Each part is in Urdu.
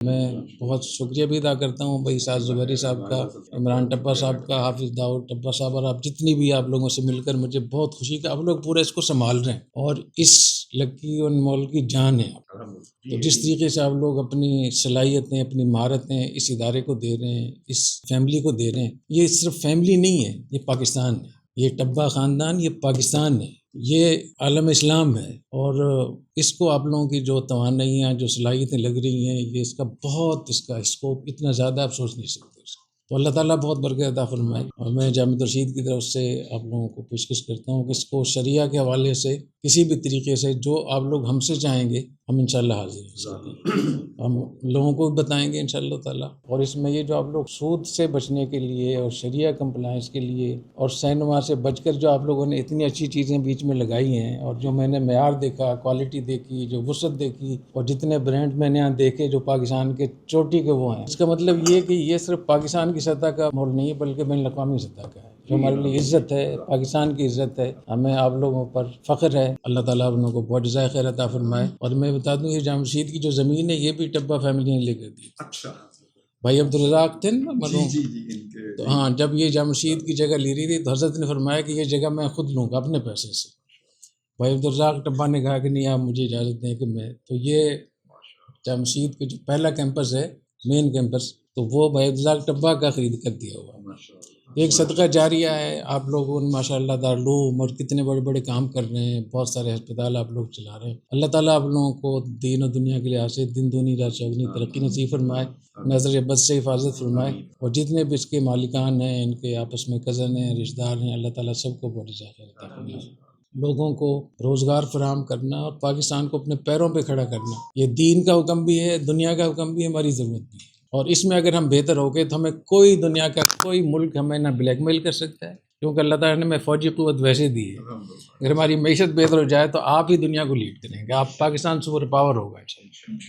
میں بہت شکریہ بھی ادا کرتا ہوں بھائی سعد زبیری صاحب کا، عمران ٹپا صاحب کا، حافظ داؤد ٹپا صاحب، اور آپ جتنی بھی آپ لوگوں سے مل کر مجھے بہت خوشی کہ آپ لوگ پورا اس کو سنبھال رہے ہیں اور اس لکی اور انمول کی جان ہے آپ۔ تو جس طریقے سے آپ لوگ اپنی صلاحیتیں، اپنی مہارتیں اس ادارے کو دے رہے ہیں، اس فیملی کو دے رہے ہیں، یہ صرف فیملی نہیں ہے، یہ پاکستان ہے، یہ ٹبا خاندان، یہ پاکستان ہے، یہ عالم اسلام ہے، اور اس کو آپ لوگوں کی جو توانائیاں، جو صلاحیتیں لگ رہی ہیں، یہ اس کا بہت، اس کا اسکوپ اتنا زیادہ آپ سوچ نہیں سکتے اس کا۔ تو اللہ تعالیٰ بہت برکت عطا فرمائے، اور میں جامع رشید کی طرف سے آپ لوگوں کو پیشکش کرتا ہوں کہ اس کو شریعہ کے حوالے سے کسی بھی طریقے سے جو آپ لوگ ہم سے چاہیں گے، ہم انشاءاللہ حاضر ہیں، ہم لوگوں کو بھی بتائیں گے انشاءاللہ تعالیٰ۔ اور اس میں یہ جو آپ لوگ سود سے بچنے کے لیے اور شریعہ کمپلائنس کے لیے اور سینما سے بچ کر جو آپ لوگوں نے اتنی اچھی چیزیں بیچ میں لگائی ہیں، اور جو میں نے معیار دیکھا، کوالٹی دیکھی، جو وسعت دیکھی، اور جتنے برانڈ میں نے یہاں دیکھے جو پاکستان کے چوٹی کے وہ ہیں، اس کا مطلب یہ کہ یہ صرف پاکستان کی سطح کا مول نہیں ہے بلکہ بین الاقوامی سطح کا ہے، جو ہمارے لیے عزت ہے، پاکستان کی عزت ہے، ہمیں آپ لوگوں پر فخر ہے۔ اللہ تعالیٰ آپ لوگوں کو بہت جزائے خیر عطا فرمائے۔ اور میں بتا دوں یہ جامع مسجد کی جو زمین ہے یہ بھی ٹبا فیملی نے لے کر دی۔ اچھا، بھائی عبدالرزاق تھے نا جی مرحوم، جی جی، ان کے تو ہاں جب یہ جامع مسجد کی جگہ لی رہی تھی تو حضرت نے فرمایا کہ یہ جگہ میں خود لوں گا اپنے پیسے سے۔ بھائی عبدالرزاق ٹبا نے کہا کہ نہیں آپ مجھے اجازت دیں کہ میں، تو یہ جامع مسجد کا جو پہلا کیمپس ہے، مین کیمپس، تو وہ بھائی عبدالرزاق ٹبا کا خرید کر دیا ہوا۔ ایک صدقہ جاریہ ہے، آپ لوگوں ماشاءاللہ دارالعلوم اور کتنے بڑے بڑے کام کر رہے ہیں، بہت سارے ہسپتال آپ لوگ چلا رہے ہیں۔ اللہ تعالیٰ آپ لوگوں کو دین و دنیا کے لحاظ سے دن دونی رات چوگنی ترقی نصیب فرمائے، نظر بد سے حفاظت فرمائے، اور جتنے بھی اس کے مالکان ہیں، ان کے آپس میں کزن ہیں، رشتہ دار ہیں، اللہ تعالیٰ سب کو بہت جزائے خیر عطا فرمائے۔ لوگوں کو روزگار فراہم کرنا اور پاکستان کو اپنے پیروں پہ کھڑا کرنا، یہ دین کا حکم بھی ہے، دنیا کا حکم بھی ہے، ہماری ضرورت بھی ہے، اور اس میں اگر ہم بہتر ہو گئے تو ہمیں کوئی دنیا کا کوئی ملک ہمیں نہ بلیک میل کر سکتا ہے، کیونکہ اللہ تعالیٰ نے ہمیں فوجی قوت ویسے دی ہے۔ اگر ہماری معیشت بہتر ہو جائے تو آپ ہی دنیا کو لیڈ کریں گے، آپ پاکستان سپر پاور ہوگا۔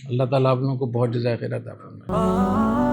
اللہ تعالیٰ آپ لوگوں کو بہت جزائے خیر عطا فرمائے۔